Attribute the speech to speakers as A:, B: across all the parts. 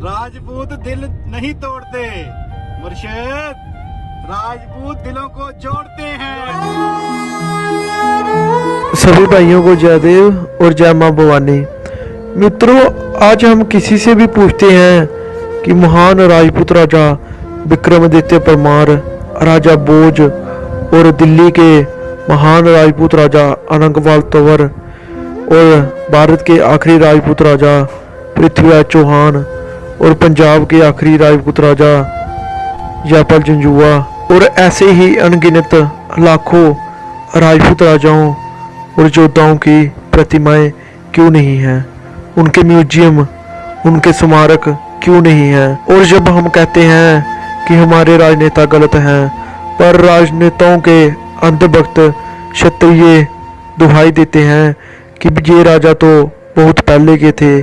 A: राजपूत दिल नहीं तोड़ते मुर्शिद, राजपूत दिलों को जोड़ते हैं।
B: सभी भाइयों को जयदेव और जय मां भवानी। मित्रों, आज हम किसी से भी पूछते हैं कि महान राजपूत राजा विक्रमादित्य परमार, राजा भोज और दिल्ली के महान राजपूत राजा अनंगपाल तंवर और भारत के आखिरी राजपूत राजा पृथ्वीराज चौहान और पंजाब के आखिरी राजपूत राजा जयपाल जंजुआ और ऐसे ही अनगिनत लाखों राजपूत राजाओं और योद्धाओं की प्रतिमाएं क्यों नहीं हैं, उनके म्यूजियम, उनके स्मारक क्यों नहीं हैं। और जब हम कहते हैं कि हमारे राजनेता गलत हैं, पर राजनेताओं के अंधभक्त क्षत्रिय दुहाई देते हैं कि ये राजा तो बहुत पहले के थे,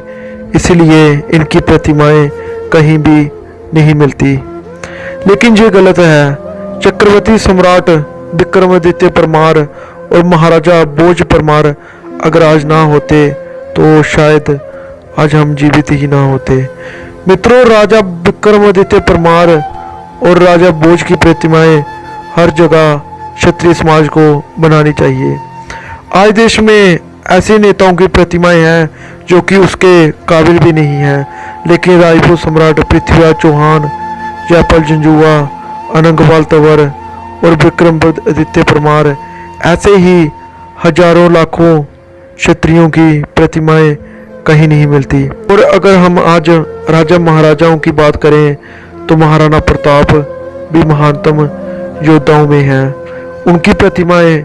B: इसलिए इनकी प्रतिमाएं कहीं भी नहीं मिलती। लेकिन ये गलत है। चक्रवर्ती सम्राट विक्रमादित्य परमार और महाराजा भोज परमार अगर आज ना होते तो शायद आज हम जीवित ही ना होते। मित्रों, राजा विक्रमादित्य परमार और राजा भोज की प्रतिमाएं हर जगह क्षत्रिय समाज को बनानी चाहिए। आज देश में ऐसे नेताओं की प्रतिमाएं हैं जो कि उसके काबिल भी नहीं हैं, लेकिन राजपूत सम्राट पृथ्वीराज चौहान, जयपाल जंजुआ, अनंगपाल तंवर और विक्रमादित्य परमार ऐसे ही हजारों लाखों क्षत्रियों की प्रतिमाएं कहीं नहीं मिलती। और अगर हम आज राजा महाराजाओं की बात करें तो महाराणा प्रताप भी महानतम योद्धाओं में हैं। उनकी प्रतिमाएं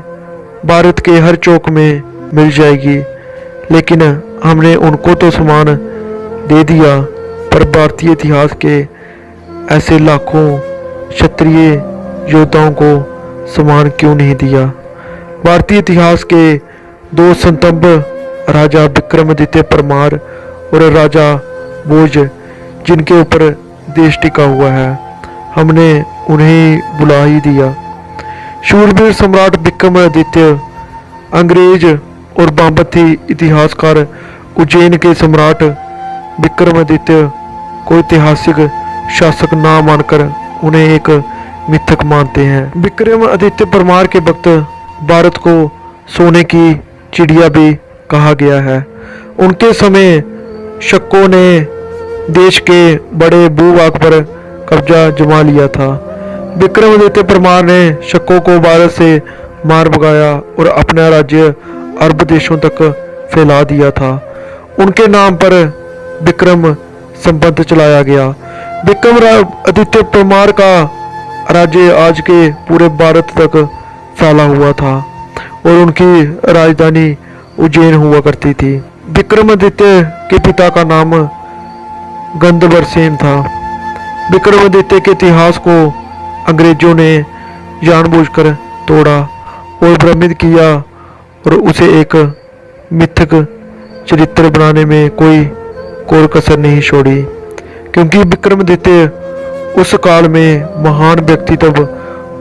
B: भारत के हर चौक में मिल जाएगी, लेकिन हमने उनको तो सम्मान दे दिया, पर भारतीय इतिहास के ऐसे लाखों क्षत्रिय योद्धाओं को सम्मान क्यों नहीं दिया। भारतीय इतिहास के दो संतंब राजा विक्रमादित्य परमार और राजा भोज, जिनके ऊपर देश टिका हुआ है, हमने उन्हें बुला ही दिया। शूरवीर सम्राट विक्रमादित्य अंग्रेज और वामपंथी इतिहासकार उज्जैन के सम्राट विक्रमादित्य को ऐतिहासिक शासक ना मानकर उन्हें एक मिथक मानते हैं। विक्रमादित्य परमार के वक्त भारत को सोने की चिड़िया भी कहा गया है। उनके समय शकों ने देश के बड़े भूभाग पर कब्जा जमा लिया था। विक्रमादित्य परमार ने शकों को भारत से मार भगाया और अपना राज्य अरब देशों तक फैला दिया था। उनके नाम पर विक्रम संबंध चलाया गया। विक्रमादित्य परमार का राज्य आज के पूरे भारत तक फैला हुआ था और उनकी राजधानी उज्जैन हुआ करती थी। विक्रमादित्य के पिता का नाम गंधर्वसेन था। विक्रमादित्य के इतिहास को अंग्रेजों ने जानबूझकर तोड़ा और भ्रमित किया और उसे एक मिथक चरित्र बनाने में कोई कोर कसर नहीं छोड़ी, क्योंकि विक्रमादित्य उस काल में महान व्यक्तित्व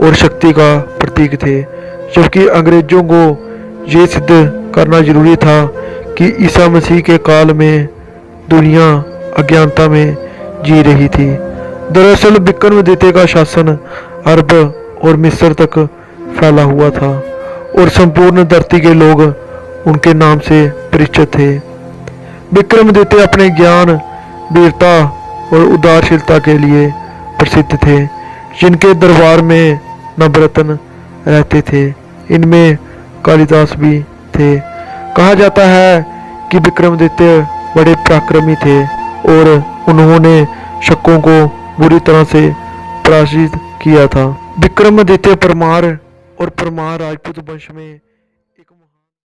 B: और शक्ति का प्रतीक थे, जबकि अंग्रेजों को ये सिद्ध करना जरूरी था कि ईसा मसीह के काल में दुनिया अज्ञानता में जी रही थी। दरअसल विक्रमादित्य का शासन अरब और मिस्र तक फैला हुआ था और संपूर्ण धरती के लोग उनके नाम से परिचित थे। विक्रमादित्य अपने ज्ञान, वीरता और उदारशीलता के लिए प्रसिद्ध थे, जिनके दरबार में नवरत्न रहते थे। इनमें कालिदास भी थे। कहा जाता है कि विक्रमादित्य बड़े पराक्रमी थे और उन्होंने शकों को बुरी तरह से पराजित किया था। विक्रमादित्य परमार और परमार राजपूत वंश में